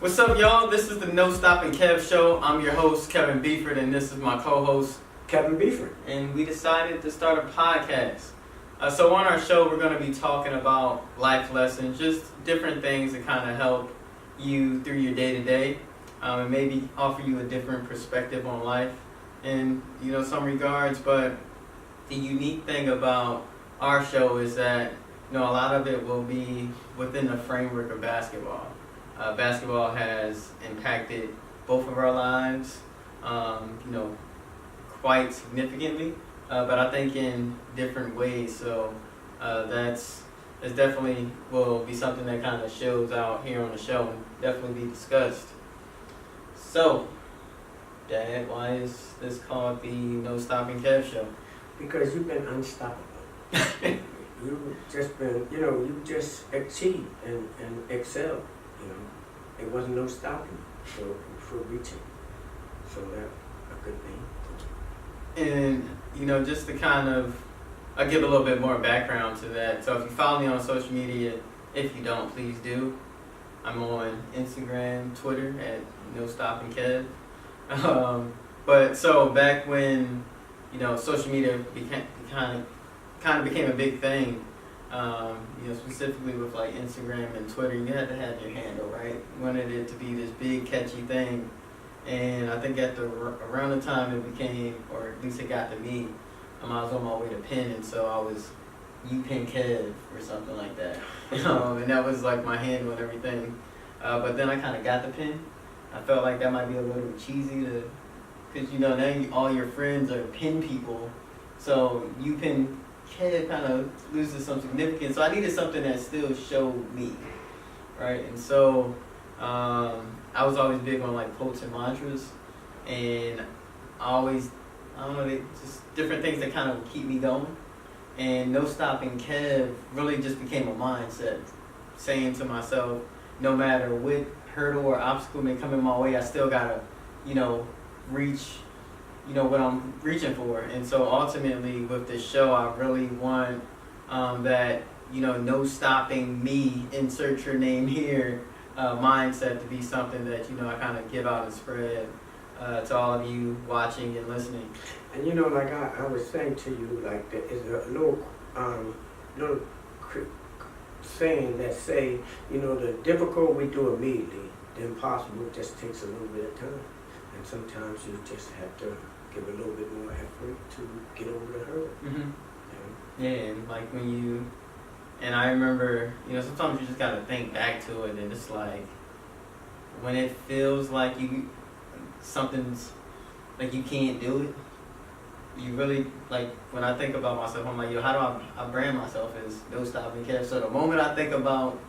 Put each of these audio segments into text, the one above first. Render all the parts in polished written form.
What's up, y'all? This is the NoStoppingKev Show. I'm your host, Kevin Beeford, and this is my co-host, Kevin Beeford. And we decided to start a podcast. So on our show, we're going to be talking about life lessons, just different things that kind of help you through your day-to-day, and maybe offer you a different perspective on life in, some regards. But the unique thing about our show is that, a lot of it will be within the framework of basketball. Basketball has impacted both of our lives, quite significantly, but I think in different ways. So that's definitely will be something that kind of shows out here on the show and definitely be discussed. So, Dad, why is this called the NoStoppingKev Show? Because you've been unstoppable. You've just been, you just achieved and excelled. There wasn't no stopping for reaching. So that's a good thing. And, just to kind of, I'll give a little bit more background to that. So if you follow me on social media, if you don't, please do. I'm on Instagram, Twitter at NoStoppingKev. But so back when, social media kind of became a big thing, specifically with like Instagram and Twitter, you had to have your handle, right? You wanted it to be this big, catchy thing. And I think around the time it became, or at least it got to me, I was on my way to Penn, and so I was UPennKev or something like that. And that was like my handle and everything. But then I kind of got the Penn. I felt like that might be a little cheesy because now all your friends are Penn people, so UPennKev kind of loses some significance. So I needed something that still showed me, right? And so I was always big on like quotes and mantras, and just different things that kind of keep me going. And NoStoppingKev really just became a mindset, saying to myself, no matter what hurdle or obstacle may come in my way, I still gotta, reach, what I'm reaching for. And so ultimately with this show, I really want that, no stopping me, insert your name here, mindset to be something that, I kind of give out and spread to all of you watching and listening. And like I was saying to you, like there is a little saying that say, the difficult we do immediately, the impossible just takes a little bit of time. And sometimes you just have to give a little bit more effort to get over the hurdle. Mm-hmm. Yeah, and like and I remember, sometimes you just gotta think back to it, and it's like, when it feels like something's, like you can't do it, you really, like, when I think about myself, I'm like, how do I brand myself as NoStoppingKev? So the moment I think about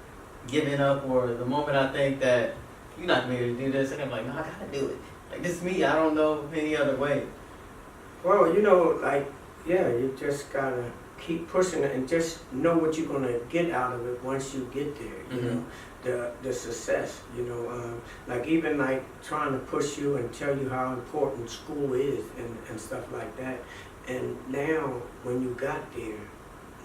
giving up, or the moment I think that you're not going to be able to do this, and I'm like, no, I gotta do it. Like, this is me, I don't know any other way. Well, you just gotta keep pushing it and just know what you're gonna get out of it once you get there. Mm-hmm. The success. Like even like trying to push you and tell you how important school is and stuff like that. And now when you got there,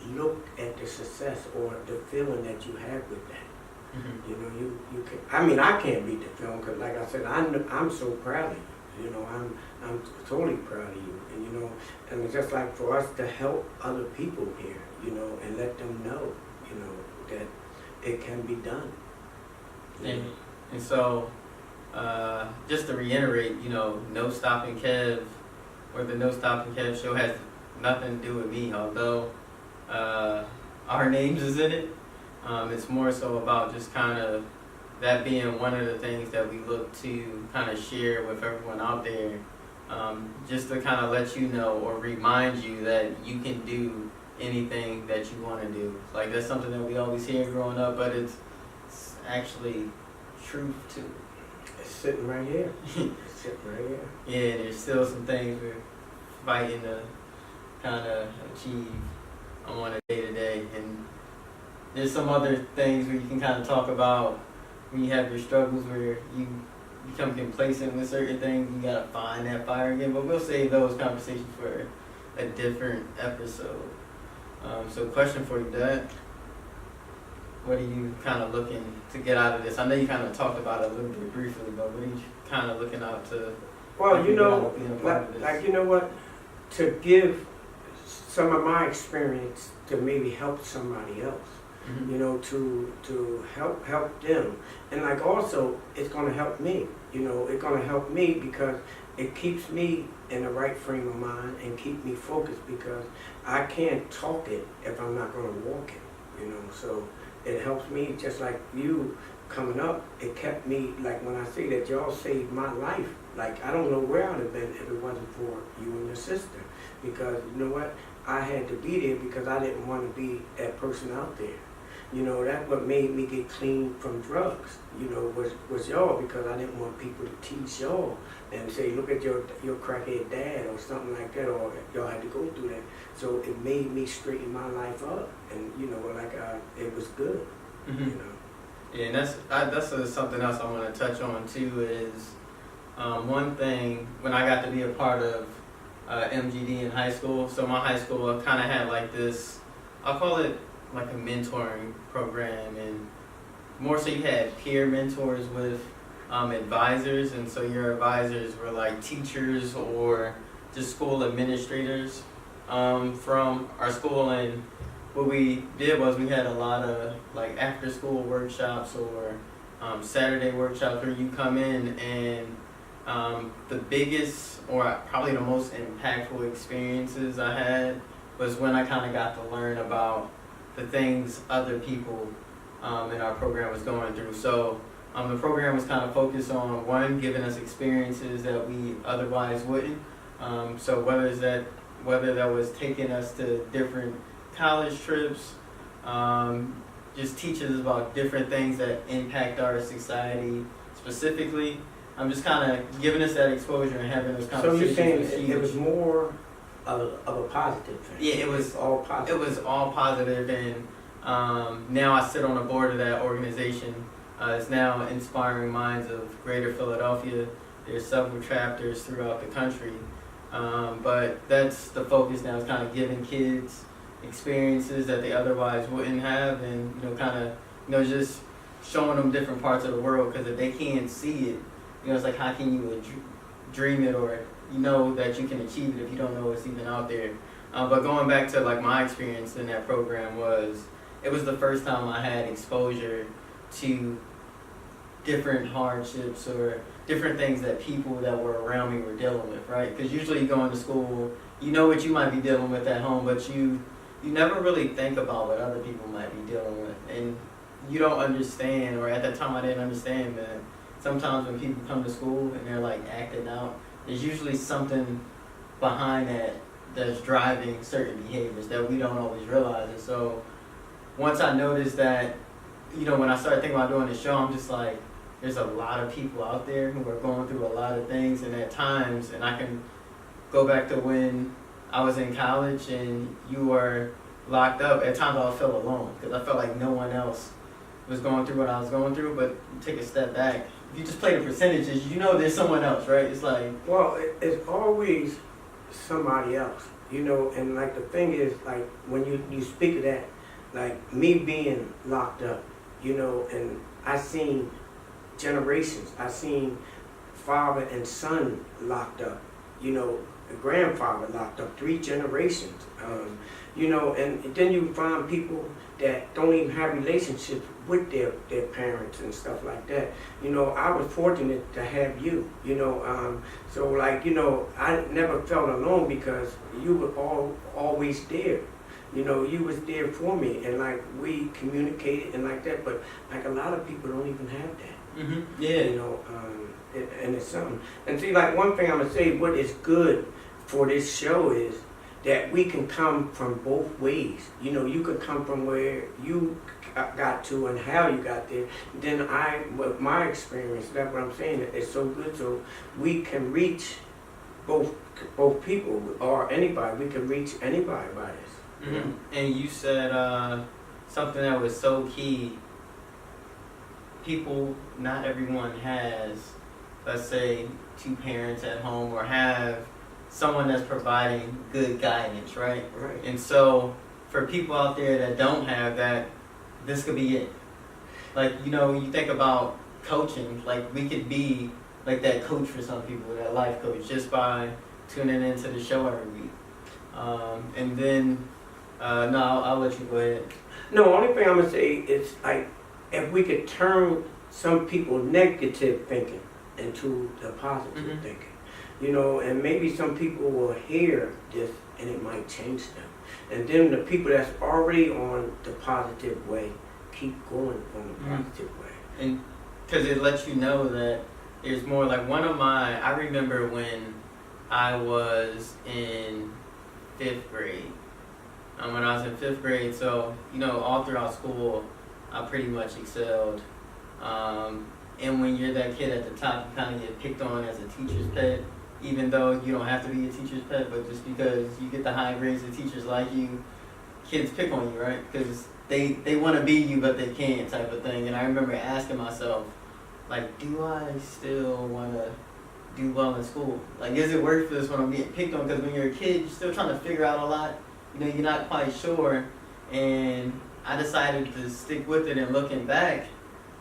look at the success or the feeling that you had with that. Mm-hmm. You can. I can't beat the feeling because, like I said, I'm so proud of you. I'm totally proud of you, and it's just like for us to help other people here, and let them know, that it can be done. And so, just to reiterate, NoStoppingKev, or the NoStoppingKev Show has nothing to do with me, although our names is in it. It's more so about just kind of that being one of the things that we look to kind of share with everyone out there, just to kind of let you know or remind you that you can do anything that you want to do. Like, that's something that we always hear growing up, but it's actually truth too. It's sitting right here. It's sitting right here. Yeah, there's still some things we're fighting to kind of achieve on a day-to-day, and there's some other things where you can kind of talk about when you have your struggles where you become complacent with certain things, you gotta find that fire again. But we'll save those conversations for a different episode. So question for you, Dad. what are you kind of looking to get out of this? I know you kind of talked about it a little bit briefly, but what are you kind of looking out to? Well, you get out know, of being a part of this? like you know what, to give some of my experience to maybe help somebody else. Mhm. You know, to help them, and like also it's gonna help me. You know, it's gonna help me because it keeps me in the right frame of mind and keep me focused because I can't talk it if I'm not gonna walk it. You know, so it helps me just like you coming up. It kept me like when I say that y'all saved my life. Like I don't know where I'd have been if it wasn't for you and your sister, because you know what, I had to be there because I didn't want to be that person out there. You know, that's what made me get clean from drugs, you know, was y'all, because I didn't want people to tease y'all and say, look at your crackhead dad or something like that, or y'all had to go through that. So it made me straighten my life up, and, you know, like it was good, Mhm. you know. Yeah, and that's something else I want to touch on too is one thing when I got to be a part of MGD in high school. So my high school kind of had like this, I'll call it like a mentoring program, and more so you had peer mentors with advisors, and so your advisors were like teachers or just school administrators from our school. And what we did was we had a lot of like after school workshops or Saturday workshops where you come in, and the biggest or probably the most impactful experiences I had was when I kind of got to learn about the things other people in our program was going through. So the program was kind of focused on, one, giving us experiences that we otherwise wouldn't. So whether that was taking us to different college trips, just teaching us about different things that impact our society specifically. I'm just kind of giving us that exposure and having those So conversations. you're saying it was more of a positive thing? Yeah, it was all positive. It was all positive, and now I sit on the board of that organization. It's now Inspiring Minds of Greater Philadelphia. There's several chapters throughout the country, but that's the focus now, is kind of giving kids experiences that they otherwise wouldn't have, and kind of just showing them different parts of the world, because if they can't see it, it's like, how can you dream it, or that you can achieve it if you don't know what's even out there. But going back to like my experience in that program, it was the first time I had exposure to different hardships or different things that people that were around me were dealing with, right? Because usually you go into school, you know what you might be dealing with at home, but you never really think about what other people might be dealing with, and you don't understand, or at that time I didn't understand that sometimes when people come to school and they're like acting out, there's usually something behind that that's driving certain behaviors that we don't always realize. And so once I noticed that, when I started thinking about doing the show, I'm just like, there's a lot of people out there who are going through a lot of things, and at times, and I can go back to when I was in college and you were locked up, at times I felt alone because I felt like no one else was going through what I was going through. But take a step back, if you just play the percentages, there's someone else, right? It's like, well, it's always somebody else, and like the thing is, like when you speak of that, like me being locked up, and I seen generations, I seen father and son locked up, a grandfather locked up, 3 generations, and then you find people that don't even have relationships with their parents and stuff like that. I was fortunate to have you, so like, I never felt alone because you were always there. You was there for me, and like we communicated and like that, but like a lot of people don't even have that. mm-hmm. Yeah. And it's something. And see, like one thing I'm gonna say, what is good for this show is that we can come from both ways. You can come from where you got to and how you got there. Then with my experience, that's what I'm saying. It's so good, so we can reach both people or anybody. We can reach anybody by this. Mm-hmm. And you said something that was so key. Not everyone has, let's say, 2 parents at home or have someone that's providing good guidance, right? Right. And so for people out there that don't have that, this could be it. Like, you think about coaching, like we could be like that coach for some people, that life coach, just by tuning into the show every week. And then, no, I'll let you go ahead. No, only thing I'm gonna say is like if we could turn some people negative thinking into the positive thinking, and maybe some people will hear this and it might change them. And then the people that's already on the positive way keep going on the positive way. And because it lets you know that there's more. Like I remember when I was in 5th grade. When I was in 5th grade, so, all throughout school, I pretty much excelled. And when you're that kid at the top, you kind of get picked on as a teacher's pet, even though you don't have to be a teacher's pet, but just because you get the high grades, the teachers like you, kids pick on you, right? Because they want to be you, but they can't, type of thing. And I remember asking myself, like, do I still want to do well in school? Like, is it worth this when I'm getting picked on? Because when you're a kid, you're still trying to figure out a lot. You're not quite sure. And I decided to stick with it. And looking back,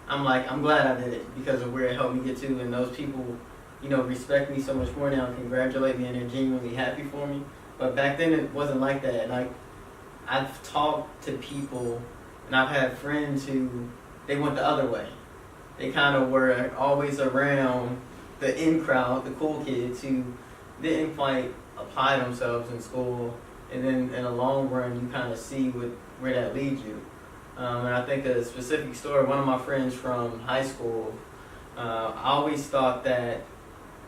I'm like, I'm glad I did it because of where it helped me get to. And those people, respect me so much more now and congratulate me, and they're genuinely happy for me. But back then, it wasn't like that. And I've talked to people, and I've had friends who, they went the other way. They kind of were always around the in crowd, the cool kids who didn't quite apply themselves in school. And then in the long run, you kind of see where that leads you. And I think a specific story, one of my friends from high school, I always thought that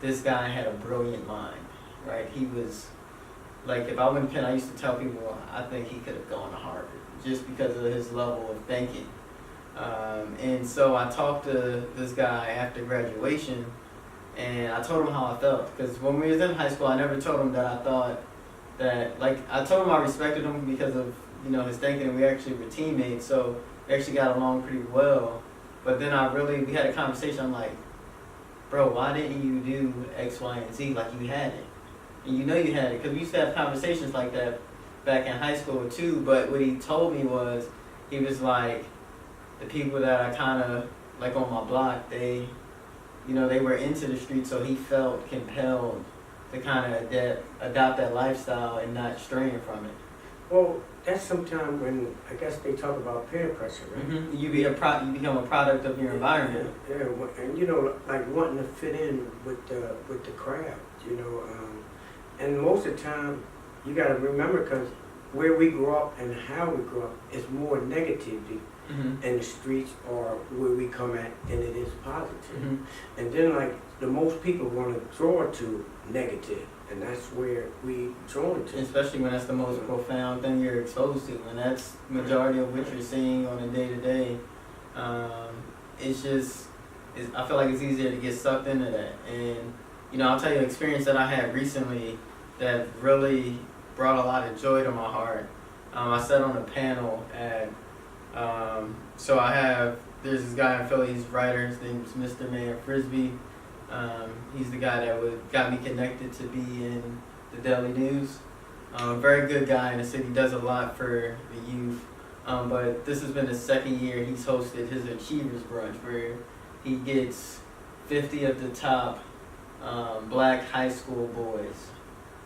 this guy had a brilliant mind, right? He was, like, if I went to Penn, I used to tell people I think he could have gone to Harvard just because of his level of thinking. And so I talked to this guy after graduation, and I told him how I felt. Because when we was in high school, I never told him that I thought that, like, I told him I respected him because of, his thinking, and we actually were teammates, so we actually got along pretty well. But then we had a conversation. I'm like, bro, why didn't you do X, Y, and Z? Like, you had it. And you had it. Because we used to have conversations like that back in high school, too. But what he told me was, he was like, the people that I kind of, like, on my block, they were into the street, so he felt compelled to kind of adopt that lifestyle and not straying from it. Well, that's sometimes when, I guess they talk about peer pressure, right? Mm-hmm. You become a product of your environment. Yeah, and like wanting to fit in with the crowd, and most of the time, you got to remember, because where we grew up and how we grew up is more negativity in the streets or where we come at than it is positive. Mm-hmm. And then, like, the most people want to draw to negative, and that's where we drawn to. Especially when that's the most profound thing you're exposed to, and that's majority of what you're seeing on a day-to-day. I feel like it's easier to get sucked into that. And, I'll tell you an experience that I had recently that really brought a lot of joy to my heart. I sat on a panel at, there's this guy in Philly, he's a writer, his name's Mr. Man Frisbee. He's the guy that got me connected to be in the Daily News. Very good guy in the city, does a lot for the youth. But this has been the second year he's hosted his Achievers Brunch, where he gets 50 of the top black high school boys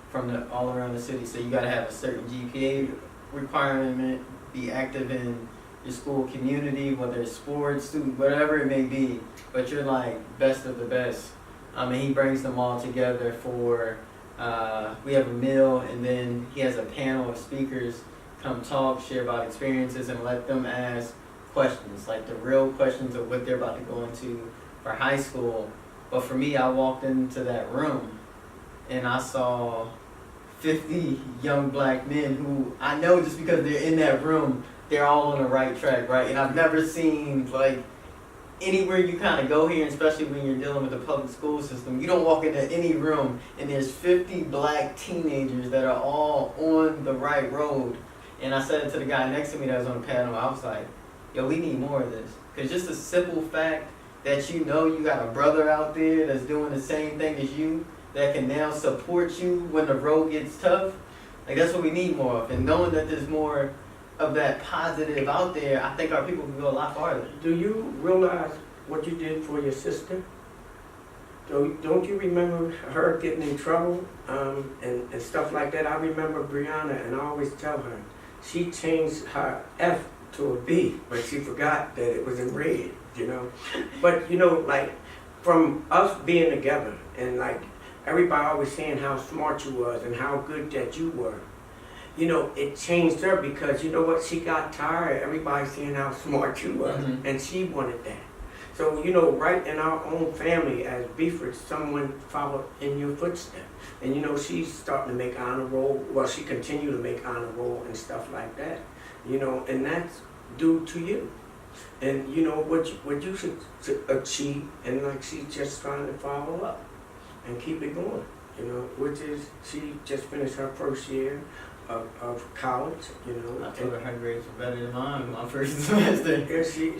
from all around the city. So you got to have a certain GPA requirement, be active in your school community, whether it's sports, student, whatever it may be, but you're like best of the best. And he brings them all together for, we have a meal, and then he has a panel of speakers come talk, share about experiences, and let them ask questions, like the real questions of what they're about to go into for high school. But for me, I walked into that room and I saw 50 young black men who I know just because they're in that room, they're all on the right track, right? And I've never seen, like, anywhere you kind of go here, especially when you're dealing with the public school system, you don't walk into any room and there's 50 black teenagers that are all on the right road. And I said it to the guy next to me that was on the panel, I was like, yo, we need more of this. Because just the simple fact that you got a brother out there that's doing the same thing as you, that can now support you when the road gets tough, like, that's what we need more of. And knowing that there's more of that positive out there, I think our people can go a lot farther. Do you realize what you did for your sister? Don't you remember her getting in trouble and stuff like that? I remember Brianna, and I always tell her, she changed her F to a B, but she forgot that it was in red, you know? But, you know, like, from us being together, and like, everybody always saying how smart you was and how good that you were, you know, it changed her because, you know what, she got tired of everybody saying how smart you was, and she wanted that. So, you know, right in our own family as Beeford, someone followed in your footsteps. And, you know, she's starting to make honor roll. Well, she continued to make honor roll and stuff like that. You know, and that's due to you. And, you know, what you should achieve, and like she's just trying to follow up and keep it going, you know, which is she just finished her first year of college, you know. I told her her grades were better than mine my first semester. Yeah, she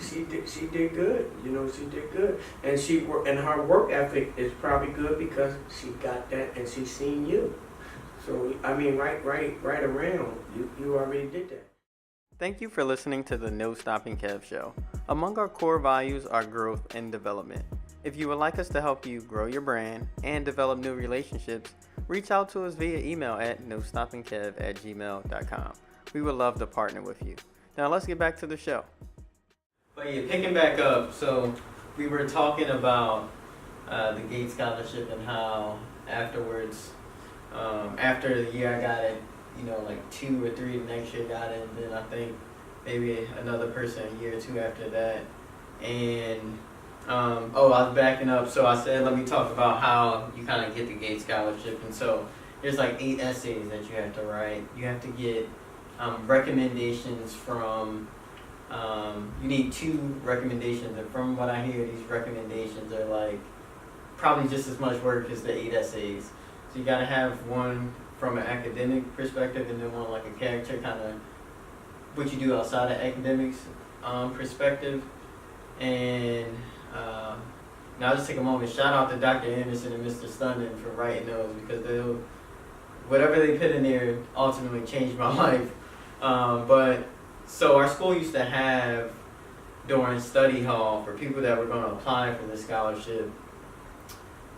did good. You know, she did good, and and her work ethic is probably good because she got that and she seen you. So I mean, right around you already did that. Thank you for listening to the No Stopping Kev Show. Among our core values are growth and development. If you would like us to help you grow your brand and develop new relationships, reach out to us via email at nostoppingkev@gmail.com. We would love to partner with you. Now let's get back to the show. But yeah, picking back up, so we were talking about the Gates Scholarship and how afterwards, after the year I got it, you know, like 2 or 3 the next year got it, and then I think maybe another person a year or 2 after that. And I was backing up, so I said, let me talk about how you kind of get the Gates Scholarship. And so there's like 8 essays that you have to write. You have to get recommendations from, you need 2 recommendations, and from what I hear, these recommendations are like probably just as much work as the 8 essays. So you got to have one from an academic perspective, and then one like a character, kind of what you do outside of academics perspective. And now I'll just take a moment, shout out to Dr. Anderson and Mr. Stunden for writing those, because whatever they put in there ultimately changed my life. But so our school used to have, during study hall, for people that were going to apply for the scholarship,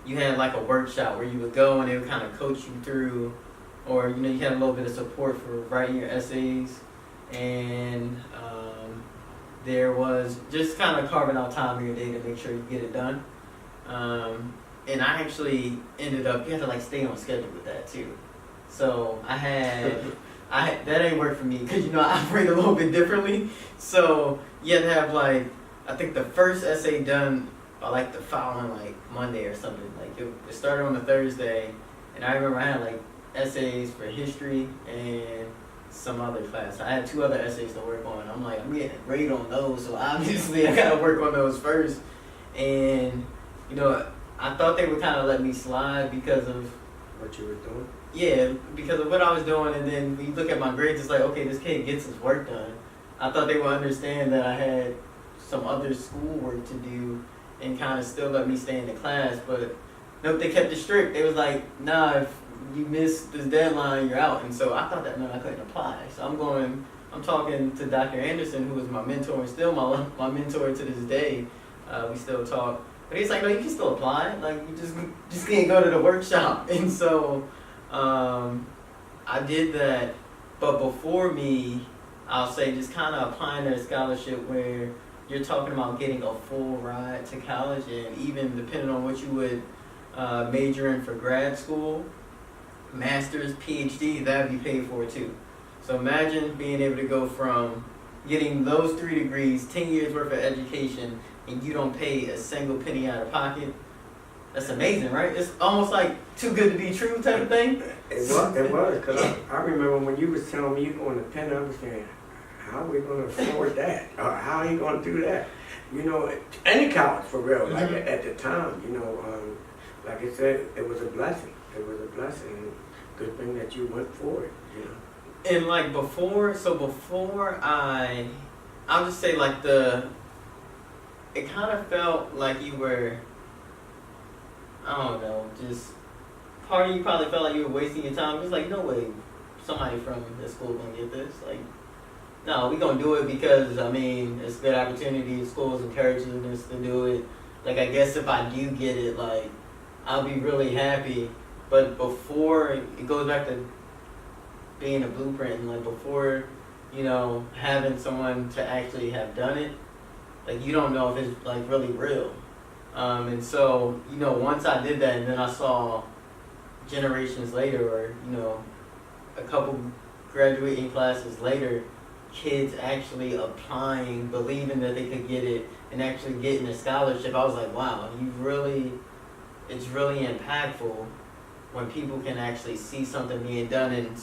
you had like a workshop where you would go and they would kind of coach you through, or you know, you had a little bit of support for writing your essays. And there was just kind of carving out time in your day to make sure you get it done. And I actually ended up, you had to like stay on schedule with that too. So I had that ain't work for me, because you know I operate a little bit differently. So you had to have like, I think the first essay done by like the following like Monday or something. Like it started on a Thursday, and I remember I had like essays for history and some other class. I had 2 other essays to work on. I'm like, I'm getting great on those, so obviously I gotta work on those first. And you know, I thought they would kind of let me slide because of What you were doing? Yeah, because of what I was doing. And then when you look at my grades, it's like, okay, this kid gets his work done. I thought they would understand that I had some other schoolwork to do and kind of still let me stay in the class. But nope, they kept it strict. They was like, nah, if you miss this deadline, you're out. And so I thought that meant I couldn't apply. So I'm talking to Dr. Anderson, who was my mentor and still my mentor to this day. We still talk. But he's like, no, you can still apply. Like, you just can't go to the workshop. And so I did that. But before me, I'll say just kind of applying to a scholarship where you're talking about getting a full ride to college, and even depending on what you would major in for grad school, master's, PhD, that would be paid for too. So imagine being able to go from getting those 3 degrees, 10 years worth of education, and you don't pay a single penny out of pocket. That's amazing, right? It's almost like too good to be true type of thing. It was, because I remember when you was telling me you going to Penn, I was saying, how are we going to afford that? Or how are you going to do that? You know, any college for real, like at the time, you know, like I said, it was a blessing. It was a blessing. Good thing that you went for it, you know. And like before I'll just say like it kind of felt like you were, I don't know, just part of you probably felt like you were wasting your time. It's like, no way somebody from this school gonna get this. Like, No, we gonna do it because I mean it's a good opportunity. Schools encouraging us to do it. Like I guess if I do get it, like I'll be really happy. But before it goes back to being a blueprint, and like before, you know, having someone to actually have done it, like you don't know if it's like really real. And so you know, once I did that, and then I saw generations later, or you know, a couple graduating classes later, kids actually applying, believing that they could get it, and actually getting a scholarship. I was like, wow, it's really impactful when people can actually see something being done, and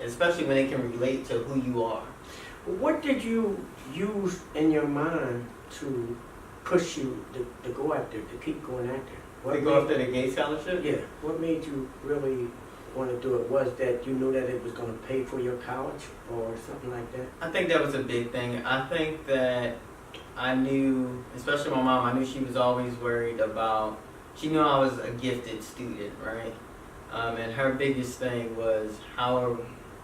especially when they can relate to who you are. What did you use in your mind to push you to go after, to keep going after? To go after the Gates Scholarship? Yeah. What made you really want to do it? Was that you knew that it was going to pay for your college or something like that? I think that was a big thing. I think that I knew, especially my mom, I knew she was always worried about, she knew I was a gifted student, right? And her biggest thing was, how are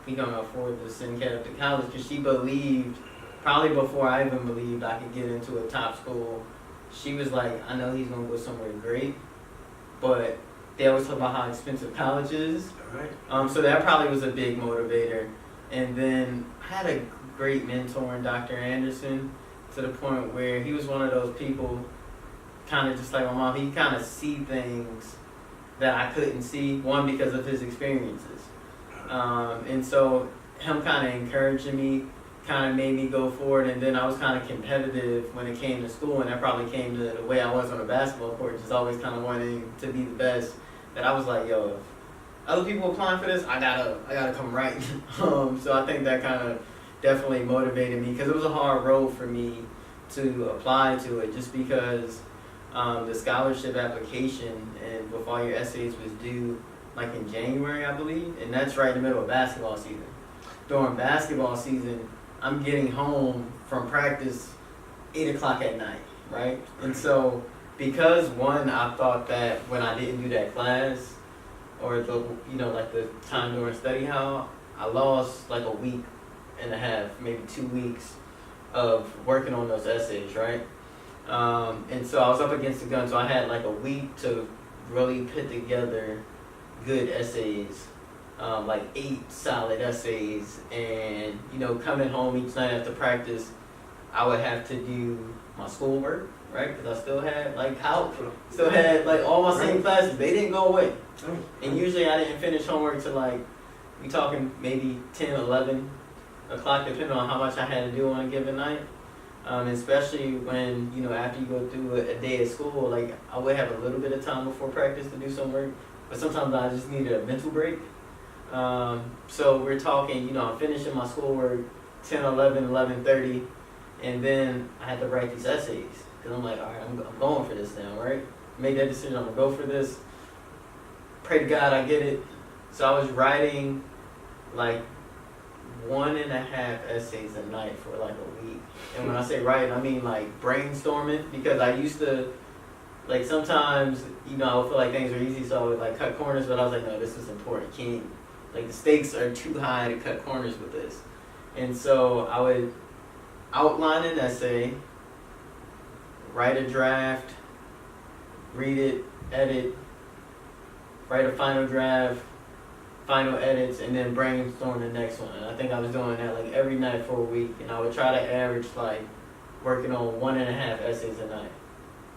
we going to afford to send Kev to college? Because she believed, probably before I even believed I could get into a top school, she was like, I know he's going to go somewhere great, but they always talk about how expensive college is. Right. So that probably was a big motivator. And then I had a great mentor in Dr. Anderson, to the point where he was one of those people, kind of just like my mom, he kind of see things that I couldn't see, one, because of his experiences. And so him kind of encouraging me kind of made me go forward, and then I was kind of competitive when it came to school, and that probably came to the way I was on the basketball court, just always kind of wanting to be the best, that I was like, yo, if other people applying for this, I gotta come right. So I think that kind of definitely motivated me, because it was a hard road for me to apply to it, just because the scholarship application and with all your essays was due like in January, I believe, and that's right in the middle of basketball season. During basketball season, I'm getting home from practice 8 o'clock at night, right? And so because one, I thought that when I didn't do that class, or the, you know, like the time during study hall, I lost like a week and a half, maybe 2 weeks of working on those essays, right? And so I was up against the gun, so I had like a week to really put together good essays, like 8 solid essays, and you know, coming home each night after practice, I would have to do my schoolwork, right? Because I still had like still had like all my same classes, they didn't go away. And usually I didn't finish homework till like, we talking maybe 10, 11 o'clock, depending on how much I had to do on a given night. Especially when, you know, after you go through a day of school, like I would have a little bit of time before practice to do some work, but sometimes I just needed a mental break. So we're talking, you know, I'm finishing my schoolwork 10, 11, 11:30, and then I had to write these essays, because I'm like, all right, I'm going for this now, right? Made that decision, I'm going to go for this. Pray to God I get it. So I was writing like 1.5 essays a night for like a week. And when I say writing, I mean like brainstorming, because I used to, like sometimes, you know, I would feel like things are easy, so I would like cut corners, but I was like, no, this is important. Can't, like the stakes are too high to cut corners with this. And so I would outline an essay, write a draft, read it, edit, write a final draft, final edits, and then brainstorm the next one. And I think I was doing that like every night for a week, and I would try to average like working on 1.5 essays a night.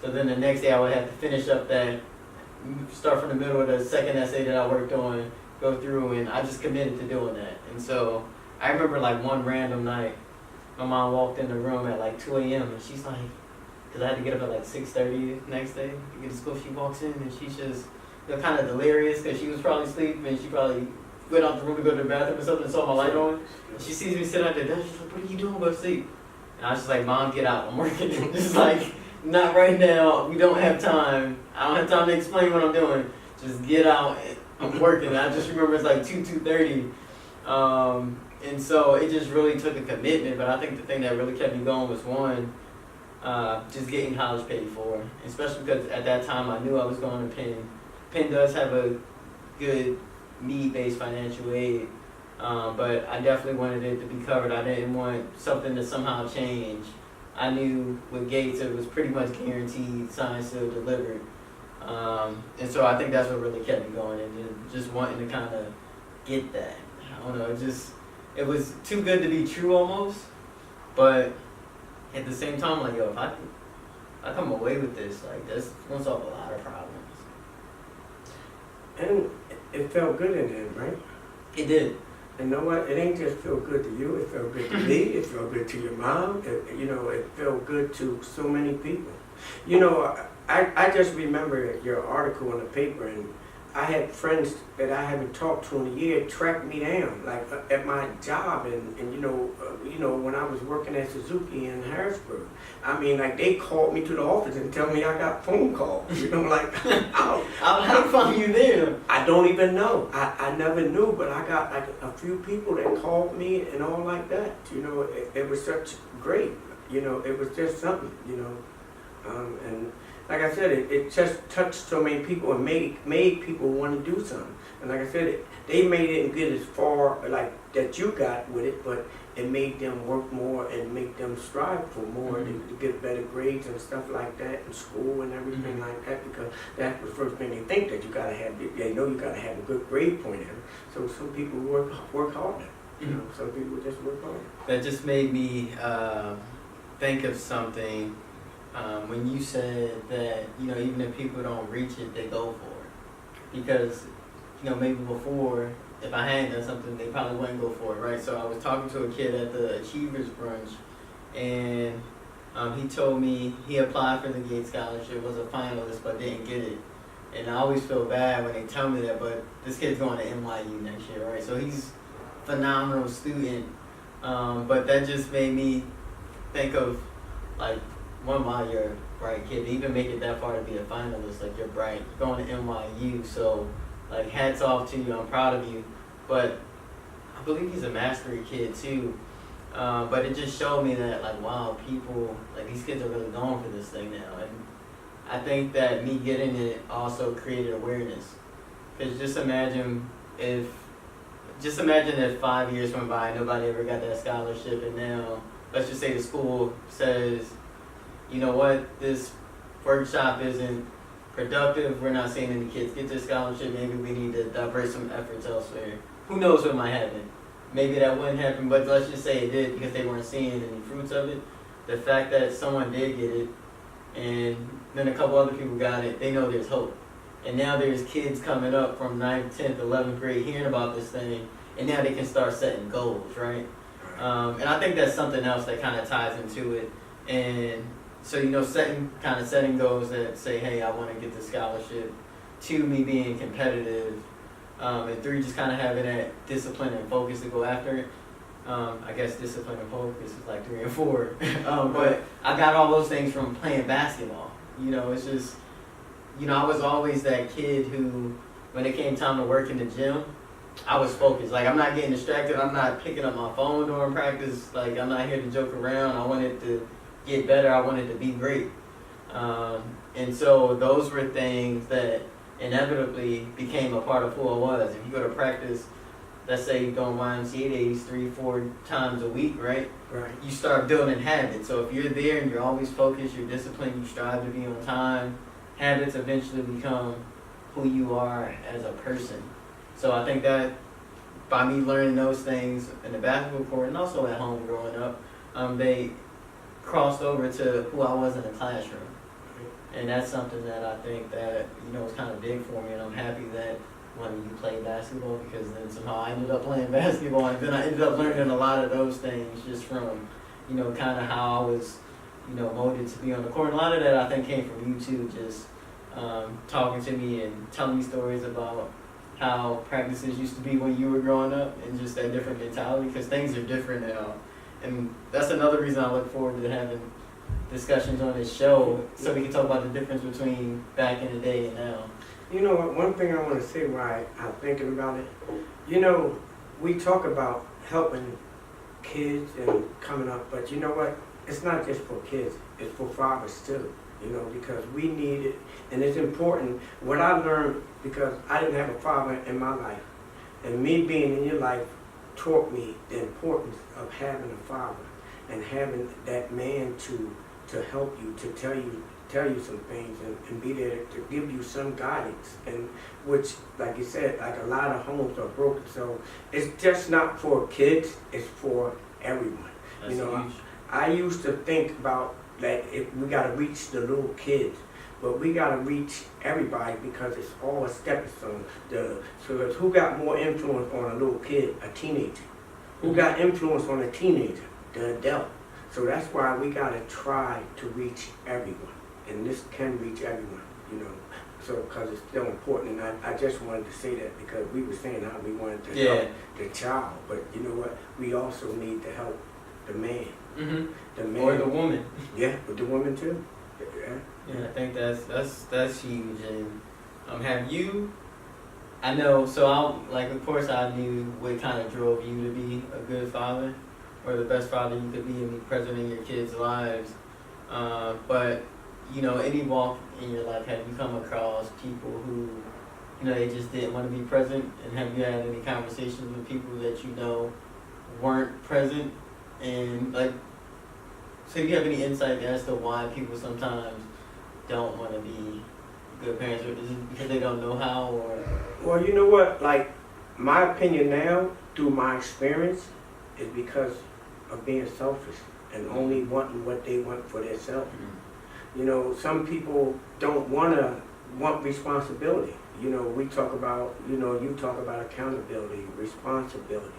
So then the next day I would have to finish up that, start from the middle of the second essay that I worked on, go through, and I just committed to doing that. And so I remember like one random night, my mom walked in the room at like 2 a.m. and she's like, because I had to get up at like 6:30 the next day to get to school, she walks in and she's just, you know, kind of delirious, because she was probably asleep, and she probably went out the room to go to the bathroom or something and saw my light on. And she sees me sitting at the desk, she's like, what are you doing? Go to sleep. And I was just like, Mom, get out, I'm working. Just like, not right now, we don't have time. I don't have time to explain what I'm doing. Just get out, I'm working. And I just remember it's like 2:30. And so it just really took a commitment, but I think the thing that really kept me going was one, just getting college paid for, especially because at that time I knew I was going to Penn. Penn does have a good need-based financial aid, But I definitely wanted it to be covered. I didn't want something to somehow change. I knew with Gates it was pretty much guaranteed, signed, sealed, delivered. And so I think that's what really kept me going, and just wanting to kind of get that. I don't know, it was too good to be true almost, but at the same time, like, yo, if I come away with this, like, this will solve a lot of problems. And it felt good in the end, right? It did. And you know what? It ain't just feel good to you. It felt good to me. It felt good to your mom. It felt good to so many people. I just remember your article in the paper, and I had friends that I haven't talked to in a year track me down, like at my job, and when I was working at Suzuki in Harrisburg. I mean, like, they called me to the office and tell me I got phone calls. Like, how come you there? I don't even know. I never knew, but I got like a few people that called me and all like that. It was such great. It was just something. And like I said, it just touched so many people and made people want to do something. And like I said, they made it get as far like that you got with it, but it made them work more and make them strive for more to get better grades and stuff like that in school and everything like that, because that's the first thing they think, that you gotta have. They know you gotta have a good grade point in it. So some people work harder. Some people just work harder. That just made me think of something. When you said that, even if people don't reach it, they go for it. Because, maybe before, if I hadn't done something, they probably wouldn't go for it, right? So I was talking to a kid at the Achievers Brunch, and he told me he applied for the Gates Scholarship, was a finalist, but didn't get it. And I always feel bad when they tell me that, but this kid's going to NYU next year, right? So he's a phenomenal student. But that just made me think of, like, while you're a bright kid, to even make it that far to be a finalist, like, you're bright, you're going to NYU, so, like, hats off to you, I'm proud of you. But I believe he's a mastery kid too. But it just showed me that, like, wow, people, like, these kids are really going for this thing now. And I think that me getting it also created awareness. Because just imagine if 5 years went by, nobody ever got that scholarship, and now, let's just say the school says, you know what, this workshop isn't productive, we're not seeing any kids get this scholarship, maybe we need to divert some efforts elsewhere. Who knows what might happen? Maybe that wouldn't happen, but let's just say it did because they weren't seeing any fruits of it. The fact that someone did get it, and then a couple other people got it, they know there's hope. And now there's kids coming up from 9th, 10th, 11th grade hearing about this thing, and now they can start setting goals, right? And I think that's something else that kind of ties into it. And so, setting goals that say, hey, I want to get the scholarship. 2, me being competitive. And 3, just kind of having that discipline and focus to go after it. I guess discipline and focus is like 3 and 4. But I got all those things from playing basketball. It's just, I was always that kid who, when it came time to work in the gym, I was focused. Like, I'm not getting distracted. I'm not picking up my phone during practice. Like, I'm not here to joke around. I wanted to get better. I wanted to be great. And so those were things that inevitably became a part of who I was. If you go to practice, let's say you go in YMCA days 3-4 times a week, right? Right. You start building habits. So if you're there and you're always focused, you're disciplined, you strive to be on time, habits eventually become who you are as a person. So I think that by me learning those things in the basketball court and also at home growing up, they crossed over to who I was in the classroom. And that's something that I think that, was kind of big for me, and I'm happy that when you play basketball, because then somehow I ended up playing basketball, and then I ended up learning a lot of those things just from, kind of how I was, molded to be on the court. And a lot of that I think came from you too, just talking to me and telling me stories about how practices used to be when you were growing up, and just that different mentality, because things are different now. And that's another reason I look forward to having discussions on this show, so we can talk about the difference between back in the day and now. One thing I want to say while I'm thinking about it, we talk about helping kids and coming up, but you know what? It's not just for kids, it's for fathers too, because we need it, and it's important. What I learned, because I didn't have a father in my life, and me being in your life taught me the importance of having a father and having that man to help you, to tell you some things and be there to give you some guidance, and which, like you said, like a lot of homes are broken. So it's just not for kids, it's for everyone. That's you know, huge. I used to think about that if we gotta reach the little kids, but we gotta reach everybody because it's all a stepping stone. So who got more influence on a little kid? A teenager. Who got influence on a teenager? The adult. So that's why we gotta try to reach everyone, and this can reach everyone, you know. So because it's still important, and I just wanted to say that because we were saying how we wanted to help the child, but you know what? We also need to help the man. Mm-hmm. The man Or the woman. Yeah, with the woman too. Yeah. Yeah, I think that's huge. And have you? I know. So of course, I knew what kind of drove you to be a good father, or the best father you could be, and be present in your kids' lives. But you know, any walk in your life, have you come across people who, you know, they just didn't want to be present? And have you had any conversations with people that you know weren't present? And like, so do you have any insight as to why people sometimes don't want to be good parents? Or is it because they don't know how? Or Well, you know what? Like, my opinion now, through my experience, is because of being selfish and only wanting what they want for themselves. You know, some people don't want responsibility. You know, we talk about, you know, you talk about accountability, responsibility,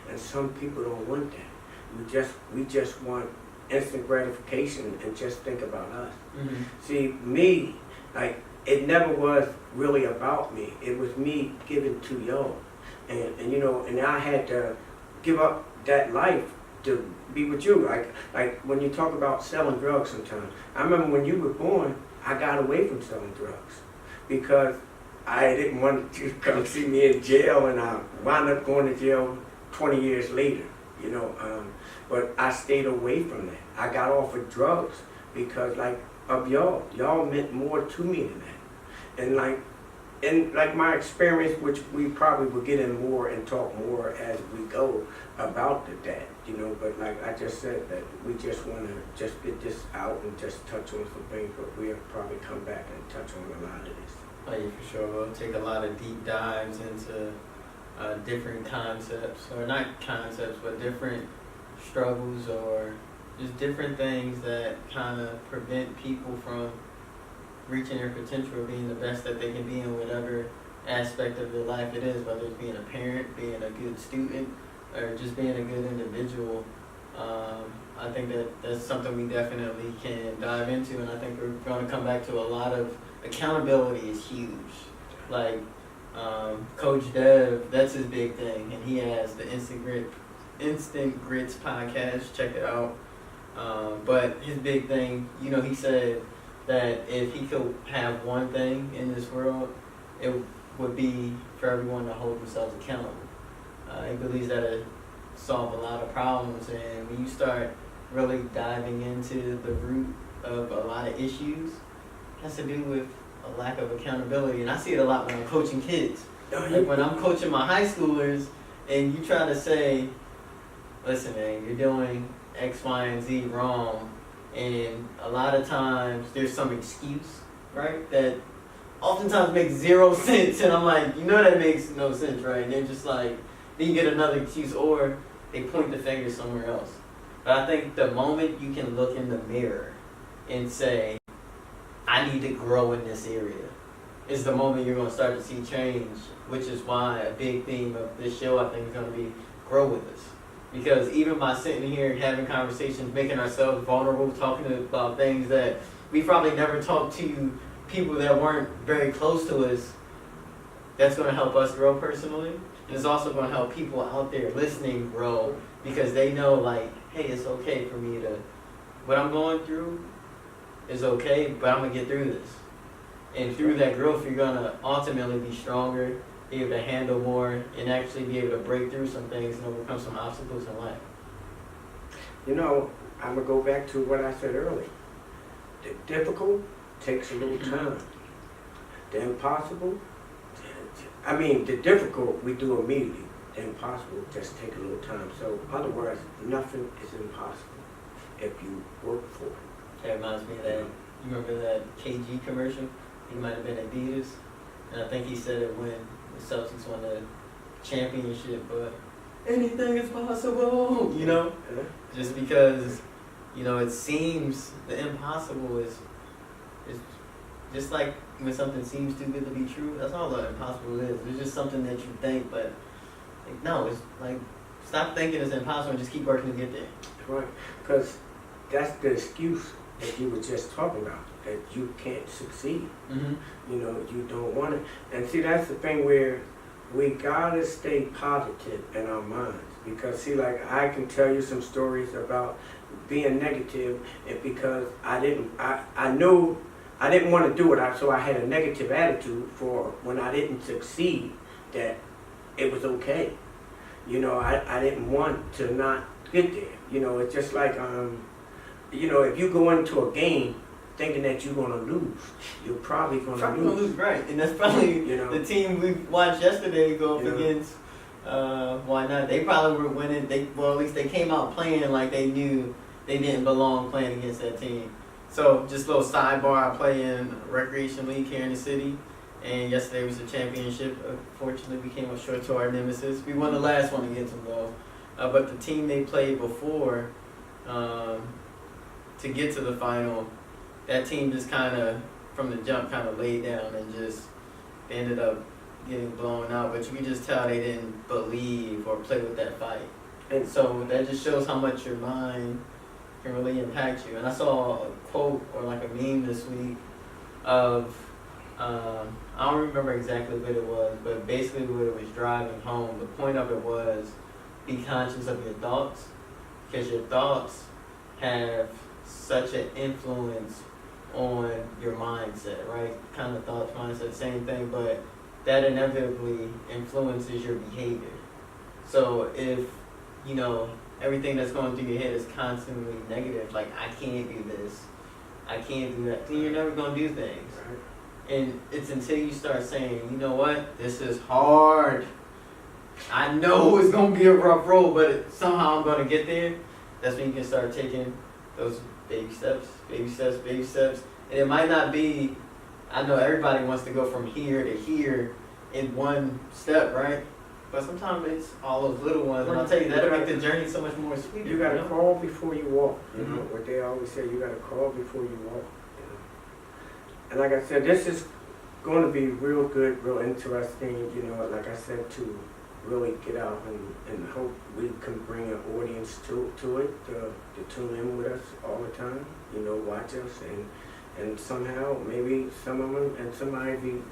and some people don't want that. We just want instant gratification and just think about us. Mm-hmm. See, me, like, it never was really about me. It was me giving to y'all. And you know, and I had to give up that life to be with you. Like when you talk about selling drugs sometimes. I remember when you were born, I got away from selling drugs because I didn't want you to come see me in jail, and I wound up going to jail 20 years later, you know. But I stayed away from that. I got off of drugs because, like, of y'all. Y'all meant more to me than that. And like my experience, which we probably will get in more and talk more as we go about that, you know. But like I just said, that we just want to just get this out and just touch on some things, but we'll probably come back and touch on a lot of this. Oh yeah, for sure. We'll take a lot of deep dives into different concepts, or not concepts, but different struggles, or just different things that kind of prevent people from reaching their potential, being the best that they can be in whatever aspect of their life it is, whether it's being a parent, being a good student, or just being a good individual. I think that's something we definitely can dive into, and I think we're going to come back to a lot of accountability is huge. Like Coach Dev, that's his big thing, and he has the Instant Grits podcast. Check it out. But his big thing, you know, he said that if he could have one thing in this world, it would be for everyone to hold themselves accountable. He believes that it solve a lot of problems, and when you start really diving into the root of a lot of issues, it has to do with a lack of accountability. And I see it a lot when I'm coaching kids. Like when I'm coaching my high schoolers, and you try to say, listen man, you're doing X, Y, and Z wrong, and a lot of times there's some excuse, right, that oftentimes makes zero sense, and I'm like, you know that makes no sense, right? And they're just like, then you get another excuse, or they point the finger somewhere else. But I think the moment you can look in the mirror and say, I need to grow in this area, is the moment you're going to start to see change, which is why a big theme of this show, I think, is going to be grow with us. Because even by sitting here having conversations, making ourselves vulnerable, talking about things that we probably never talked to people that weren't very close to us, that's going to help us grow personally. And it's also going to help people out there listening grow, because they know, like, hey, it's okay for me to, what I'm going through is okay, but I'm going to get through this. And through that growth, you're going to ultimately be stronger, be able to handle more, and actually be able to break through some things and overcome some obstacles in life. You know, I'm going to go back to what I said earlier. The difficult takes a little time. The impossible, the difficult we do immediately. impossible just take a little time. So, in other words, nothing is impossible if you work for it. That reminds me of that. You remember that KG commercial? He might have been Adidas, and I think he said it when the Celtics won the championship. But anything is possible, you know. Yeah. Just because, you know, it seems the impossible is just like when something seems too good to be true. That's all the impossible is. It's just something that you think, but like, no, it's like stop thinking it's impossible and just keep working to get there. Right, because that's the excuse that you were just talking about, that you can't succeed. Mm-hmm. You know, you don't want it. And see, that's the thing where we gotta stay positive in our minds. Because see, like I can tell you some stories about being negative, and because I know I didn't want to do it, so I had a negative attitude for when I didn't succeed, that it was okay. You know, I didn't want to not get there. You know, it's just like, you know, if you go into a game thinking that you're going to lose, you're probably going to lose. Right, and that's probably You know? the team we watched yesterday go up You know? against. Why not? They probably were winning. Well, at least they came out playing like they knew they didn't belong playing against that team. So, just a little sidebar. I play in a recreation league here in the city, and yesterday was the championship. Unfortunately, we came up short to our nemesis. We won the last one against them, though. But the team they played before, to get to the final, that team just kind of, from the jump, kind of laid down and just ended up getting blown out. But you can just tell they didn't believe or play with that fight. And so that just shows how much your mind can really impact you. And I saw a quote or like a meme this week of, I don't remember exactly what it was, but basically what it was driving home. The point of it was, be conscious of your thoughts, because your thoughts have such an influence on your mindset, right? Kind of thoughts, mindset, same thing, but that inevitably influences your behavior. So if, you know, everything that's going through your head is constantly negative, like, I can't do this, I can't do that, then you're never going to do things. Right. And it's until you start saying, you know what, this is hard. I know it's going to be a rough road, but somehow I'm going to get there. That's when you can start taking those baby steps, baby steps, baby steps. And it might not be, I know everybody wants to go from here to here in one step, right? But sometimes it's all those little ones. And I'll tell you, that'll make the journey so much more sweeter. You got to crawl before you walk. You Mm-hmm. know what they always say, you got to crawl before you walk. You know? And like I said, this is going to be real good, real interesting, you know, like I said, to really get out and hope we can bring an audience to it, to tune in with us all the time, you know, watch us, and somehow maybe some of them and somebody be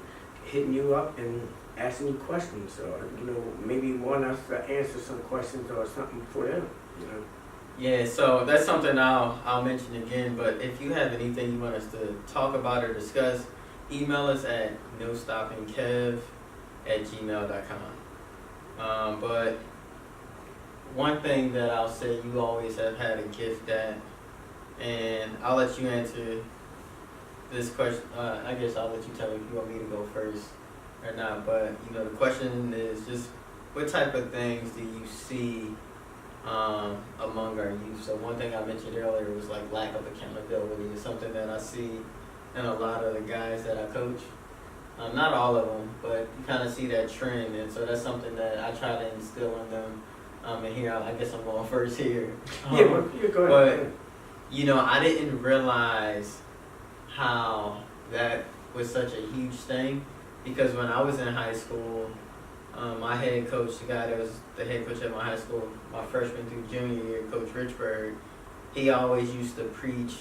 hitting you up and asking you questions, or, you know, maybe want us to answer some questions or something for them, you know. Yeah, so that's something I'll mention again, but if you have anything you want us to talk about or discuss, email us at NoStoppingKev@gmail.com. But one thing that I'll say, you always have had a gift at, and I'll let you answer this question. I guess I'll let you tell me if you want me to go first or not. But, you know, the question is just, what type of things do you see among our youth? So one thing I mentioned earlier was like lack of accountability. It's something that I see in a lot of the guys that I coach. Not all of them, but you kind of see that trend, and so that's something that I try to instill in them. And here, I guess I'm going first here. Yeah, but you go ahead. But, you know, I didn't realize how that was such a huge thing, because when I was in high school, my head coach, the guy that was the head coach at my high school, my freshman through junior year, Coach Richburg, he always used to preach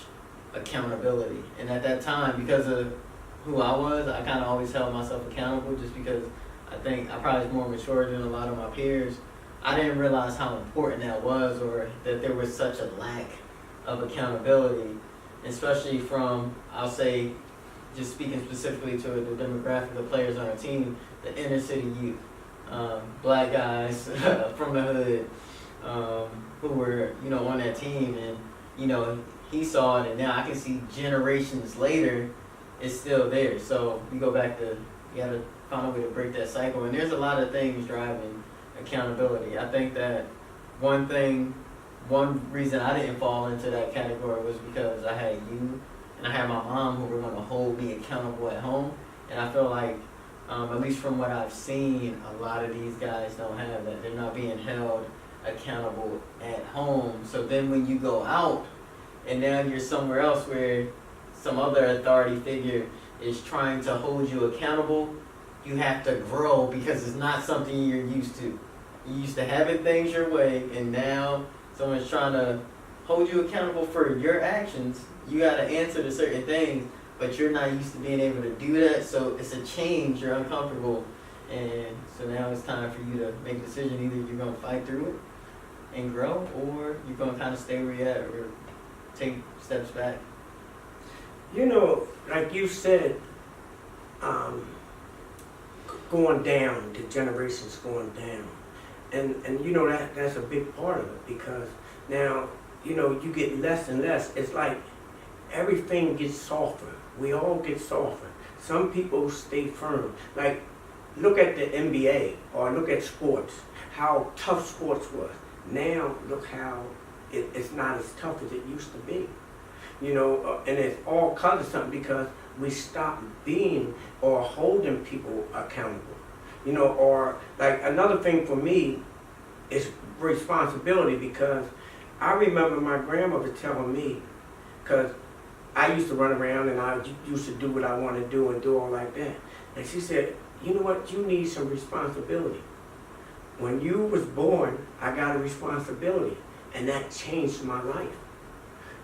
accountability. And at that time, because of who I was, I kind of always held myself accountable, just because I think I probably was more mature than a lot of my peers. I didn't realize how important that was, or that there was such a lack of accountability, especially from, I'll say, just speaking specifically to the demographic of players on our team, the inner city youth, black guys from the hood, who were, you know, on that team. And, you know, he saw it, and now I can see generations later, it's still there. So we go back to, you gotta find a way to break that cycle. And there's a lot of things driving accountability. I think that one reason I didn't fall into that category was because I had you and I had my mom who were going to hold me accountable at home. And I feel like, at least from what I've seen, a lot of these guys don't have that. They're not being held accountable at home. So then when you go out and now you're somewhere else where some other authority figure is trying to hold you accountable, you have to grow because it's not something you're used to. You used to having things your way, and now someone's trying to hold you accountable for your actions. You got to answer to certain things, but you're not used to being able to do that, so it's a change. You're uncomfortable, and so now it's time for you to make a decision. Either you're going to fight through it and grow, or you're going to kind of stay where you're at or take steps back. You know, like you said, going down, the generations going down. And you know, that's a big part of it, because now, you know, you get less and less. It's like everything gets softer. We all get softer. Some people stay firm. Like, look at the NBA or look at sports, how tough sports was. Now, look how it's not as tough as it used to be. You know, and it's all because of something, because we stopped being or holding people accountable. You know, or like another thing for me is responsibility, because I remember my grandmother telling me, because I used to run around and I used to do what I want to do and do all like that. And she said, you know what, you need some responsibility. When you was born, I got a responsibility, and that changed my life.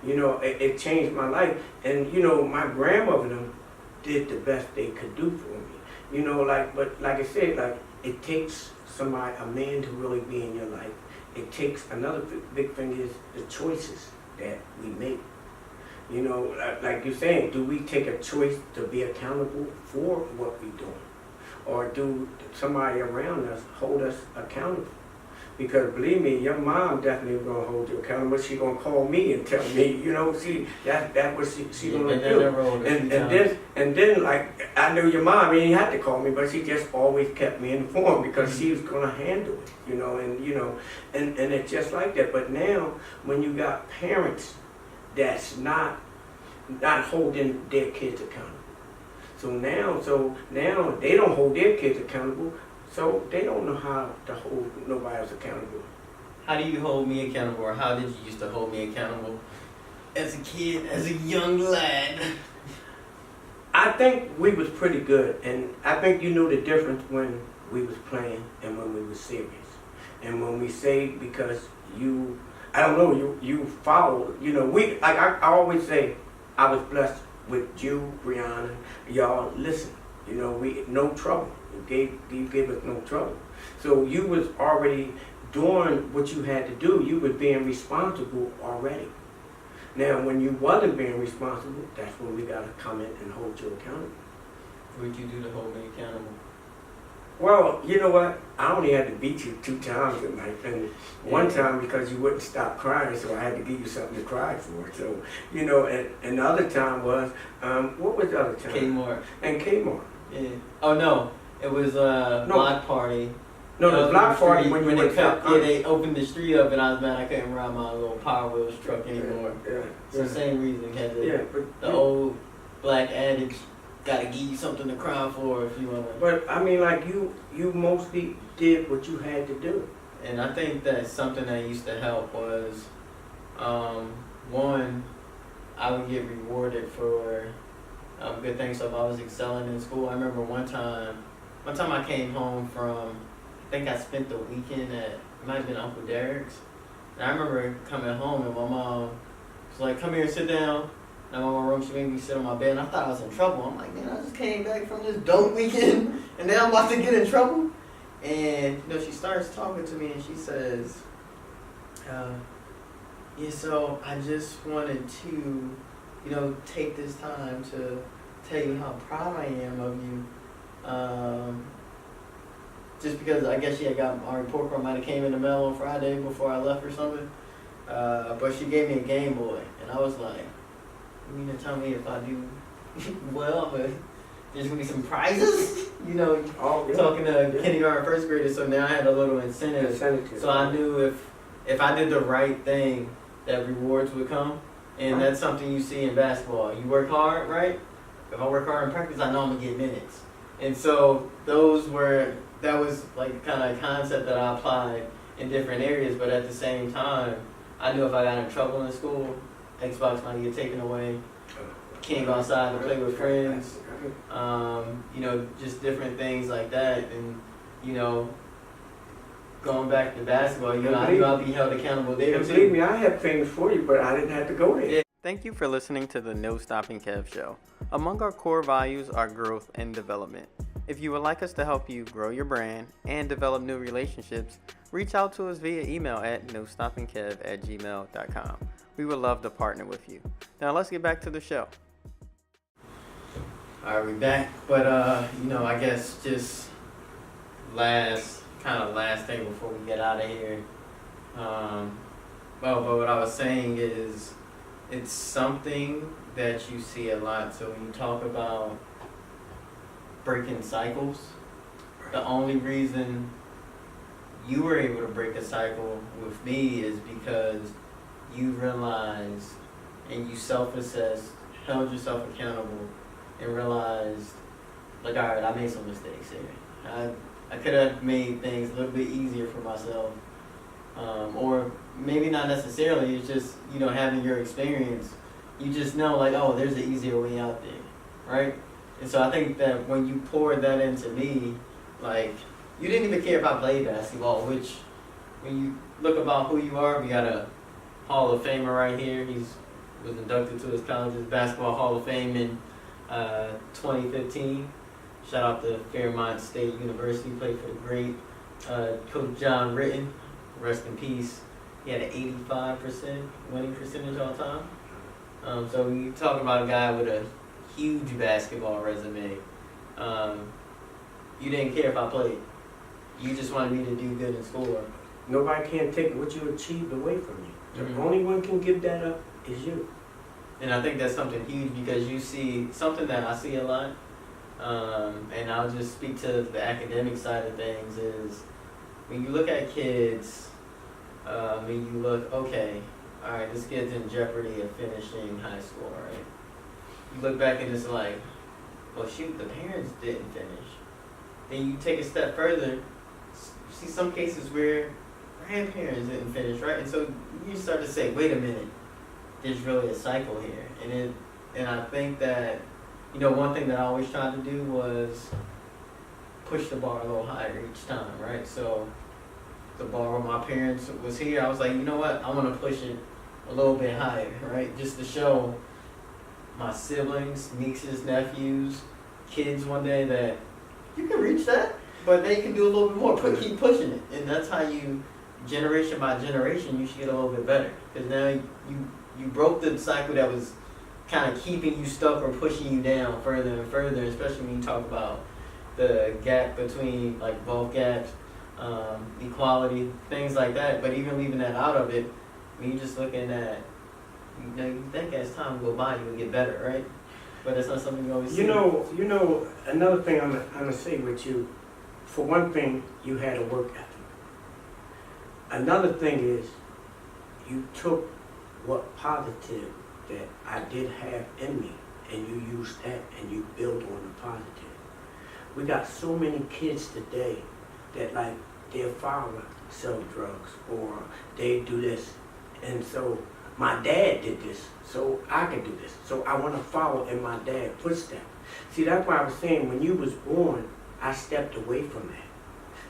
You know, it changed my life. And, you know, my grandmother and them did the best they could do for me. You know, like, but like I said, like, it takes somebody, a man, to really be in your life. It takes, another big thing is the choices that we make. You know, like you're saying, do we take a choice to be accountable for what we're doing? Or do somebody around us hold us accountable? Because believe me, your mom definitely gonna hold you accountable. She gonna call me and tell me, you know, see, that what she gonna do. And then like, I knew your mom, and you had to call me, but she just always kept me informed, because she was gonna handle it, you know, and it's just like that. But now, when you got parents that's not holding their kids accountable, so now they don't hold their kids accountable. So they don't know how to hold nobody else accountable. How do you hold me accountable, or how did you used to hold me accountable as a kid, as a young lad? I think we was pretty good, and I think you knew the difference when we was playing and when we was serious. And when we say, because you, I don't know, you followed, you know, like I always say, I was blessed with you, Brianna, y'all listen, you know, we, no trouble. You gave us no trouble. So you was already doing what you had to do. You was being responsible already. Now, when you wasn't being responsible, that's when we got to come in and hold you accountable. What did you do to hold me accountable? Well, you know what? I only had to beat you 2 times in life, and one time because you wouldn't stop crying, so I had to give you something to cry for. So, you know, and the other time was, what was the other time? Kmart. And Kmart. Yeah. Oh, no. It was a block party. No, the block party when they opened the street up, and I was mad I couldn't ride my little Power Wheels truck anymore. Yeah. It's the same reason. The old black addict got to give you something to cry for if you want to. But I mean, like you mostly did what you had to do. And I think that something that used to help was, one, I would get rewarded for good things. So if I was excelling in school, I remember one time I came home from, I think I spent the weekend at, it might have been Uncle Derek's. And I remember coming home and my mom was like, come here, sit down. And I'm in my room, she made me sit on my bed, and I thought I was in trouble. I'm like, man, I just came back from this dope weekend, and now I'm about to get in trouble. And, you know, she starts talking to me, and she says, yeah, so I just wanted to, you know, take this time to tell you how proud I am of you. Just because I guess she had got my report card, might have came in the mail on Friday before I left or something. But she gave me a Game Boy, and I was like, you mean to tell me if I do well, I'm going to there's gonna be some prizes. You know, Oh, yeah. talking to Yeah. kindergarten, first graders. So now I had a little incentive. Incentive. So I knew if I did the right thing, that rewards would come. And Right. that's something you see in basketball. You work hard, right? If I work hard in practice, I know I'm gonna get minutes. And so that was like kind of a concept that I applied in different areas. But at the same time, I knew if I got in trouble in school, Xbox might get taken away. Can't go outside and play with friends. You know, just different things like that. And, you know, going back to basketball, you know, I knew I'd be held accountable there And too. believe me, I have things for you, but I didn't have to go there. Yeah. Thank you for listening to the No Stopping Kev Show. Among our core values are growth and development. If you would like us to help you grow your brand and develop new relationships, reach out to us via email at nostoppingkev@gmail.com. We would love to partner with you. Now let's get back to the show. Alright, we're back. But you know, I guess just last thing before we get out of here. But what I was saying is it's something that you see a lot. So when you talk about breaking cycles, the only reason you were able to break a cycle with me is because you realized and you self-assessed, held yourself accountable, and realized, like, all right, I made some mistakes here. I could have made things a little bit easier for myself. Or maybe not necessarily, it's just, you know, having your experience, you just know, like, oh, there's an easier way out there, right? And so I think that when you poured that into me, like, you didn't even care if I played basketball, which, when you look about who you are, we got a Hall of Famer right here. He was inducted to his college's Basketball Hall of Fame in 2015. Shout out to Fairmont State University, played for the great Coach John Ritton. Rest in peace. He had an 85% winning percentage all time. So when you talk about a guy with a huge basketball resume, you didn't care if I played. You just wanted me to do good in school. Nobody can take what you achieved away from you. The Mhm. only one can give that up is you. And I think that's something huge because you see something that I see a lot, and I'll just speak to the academic side of things, is when you look at kids, and you look, okay, all right, this kid's in jeopardy of finishing high school, right? You look back and it's like, well, shoot, the parents didn't finish. Then you take a step further, you see some cases where grandparents didn't finish, right? And so you start to say, wait a minute, there's really a cycle here. And I think that, you know, one thing that I always tried to do was push the bar a little higher each time, right? So the bar when my parents was here, I was like, you know what, I want to push it a little bit higher, right? Just to show my siblings, nieces, nephews, kids one day that you can reach that, but they can do a little bit more. Keep pushing it. And that's how you, generation by generation, you should get a little bit better. Because now you broke the cycle that was kind of keeping you stuck or pushing you down further and further, especially when you talk about the gap between, like, both gaps, equality, things like that. But even leaving that out of it, when you're just looking at, you know, you think as time go by, you'll get better, right? But that's not something you always see. You know, another thing I'm gonna say with you, for one thing, you had a work ethic. Another thing is, you took what positive that I did have in me, and you used that, and you built on the positive. We got so many kids today that, like, their father sell drugs, or they do this, and so my dad did this, so I could do this. So I want to follow in my dad's footsteps. See, that's why I was saying, when you was born, I stepped away from that.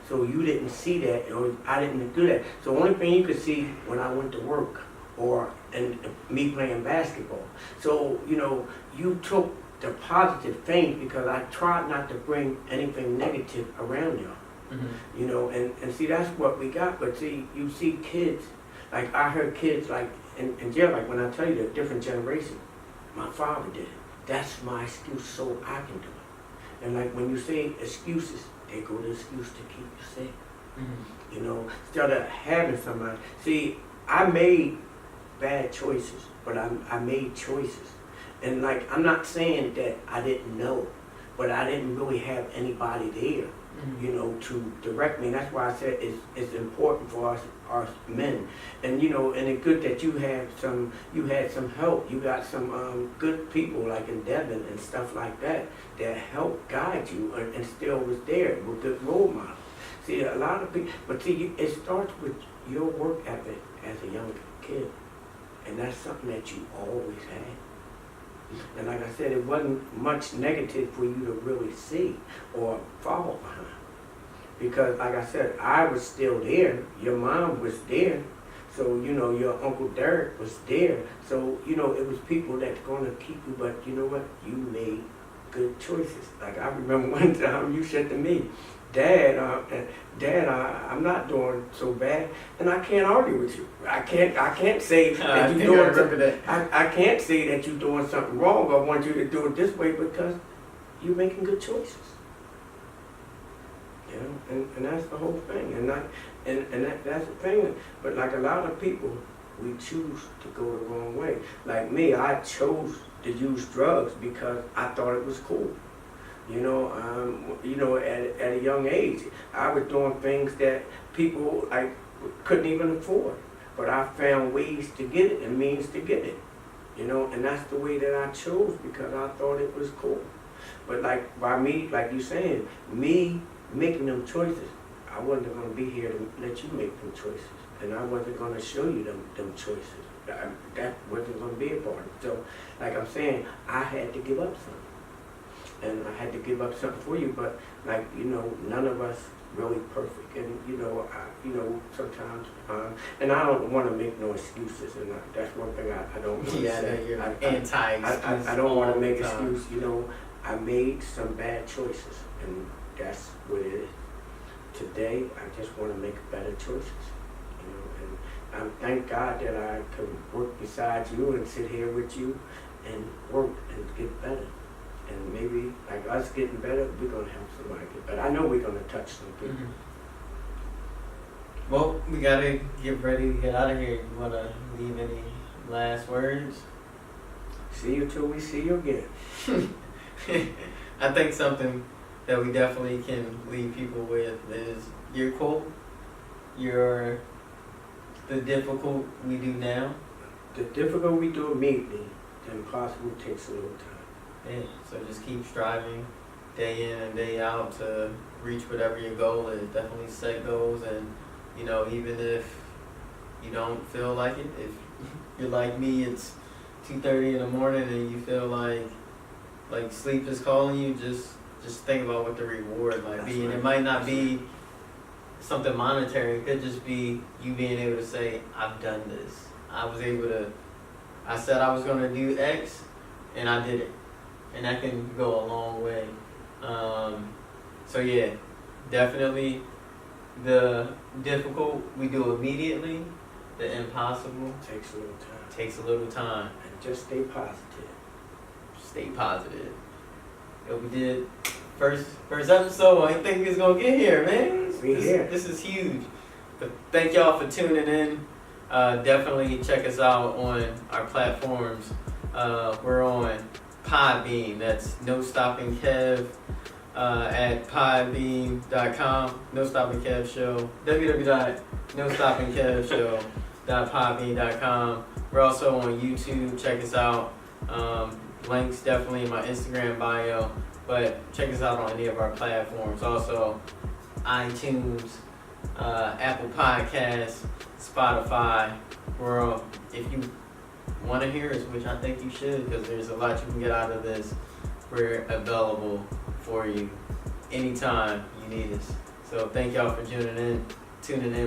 So you didn't see that, or I didn't do that. So the only thing you could see when I went to work, or and me playing basketball. So, you know, you took the positive things, because I tried not to bring anything negative around y'all. Mm-hmm. You know, and see, that's what we got. But see, you see kids, like I heard kids like in jail, like when I tell you the different generation, my father did it. That's my excuse, so I can do it. And like when you say excuses, they go to excuse to keep you safe. Mm-hmm. You know, instead of having somebody. See, I made bad choices, but I made choices. And like, I'm not saying that I didn't know, but I didn't really have anybody there, you know, to direct me. And that's why I said it's important for us men. And you know, and it's good that you had some help. You got some good people like in Devon and stuff like that helped guide you and still was there with good role models. See, a lot of people, but see, it starts with your work ethic as a young kid, and that's something that you always had. And like I said, it wasn't much negative for you to really see or follow behind. Because like I said, I was still there, your mom was there, so you know, your Uncle Derek was there. So, you know, it was people that's gonna keep you, but you know what? You made good choices. Like I remember one time you said to me, Dad, I'm not doing so bad, and I can't argue with you. I can't say that you're doing something. I can't say that you're doing something wrong. I want you to do it this way because you're making good choices. You know, and that's the whole thing. And that's the thing. But like a lot of people, we choose to go the wrong way. Like me, I chose to use drugs because I thought it was cool. You know, at a young age, I was doing things that people like couldn't even afford, but I found ways to get it and means to get it. You know, and that's the way that I chose because I thought it was cool. But like by me, like you saying, me making them choices, I wasn't going to be here to let you make them choices, and I wasn't going to show you them choices. That wasn't going to be a part of it. So, like I'm saying, I had to give up something. And I had to give up something for you, but like, you know, none of us really perfect. And, you know, sometimes, and I don't want to make no excuses, and that's one thing I don't want to say. You're anti-excuse. I don't want to make excuse, you know. I made some bad choices, and that's what it is. Today, I just want to make better choices, you know, and I thank God that I could work beside you and sit here with you and work and get better. And maybe, like us getting better, we're going to help somebody get better. I know we're going to touch some people. Well, we got to get ready to get out of here. You want to leave any last words? See you till we see you again. I think something that we definitely can leave people with is your quote, the difficult we do now. The difficult we do immediately, the impossible takes a little time. Yeah, so just keep striving day in and day out to reach whatever your goal is. Definitely set goals, and you know, even if you don't feel like it, if you're like me, it's 2:30 in the morning and you feel like sleep is calling you, just think about what the reward might be. And it might not be something monetary, it could just be you being able to say, I've done this. I said I was gonna do X and I did it. And that can go a long way. So yeah, definitely the difficult we do immediately, the impossible takes a little time. And just stay positive. Stay positive. Yo, we did first episode. I didn't think we was gonna get here, man. This is huge. But thank y'all for tuning in. Definitely check us out on our platforms. We're on Podbean, that's NoStoppingKev at podbean.com, NoStoppingKev Show, www.NoStoppingKevShow.podbean.com. We're also on YouTube, check us out. Links definitely in my Instagram bio, but check us out on any of our platforms. Also, iTunes, Apple Podcasts, Spotify. If you want to hear us, which I think you should, because there's a lot you can get out of this, we're available for you anytime you need us. So thank y'all for tuning in.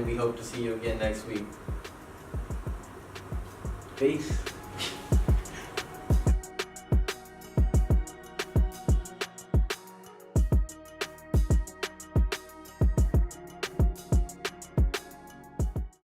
We hope to see you again next week. Peace.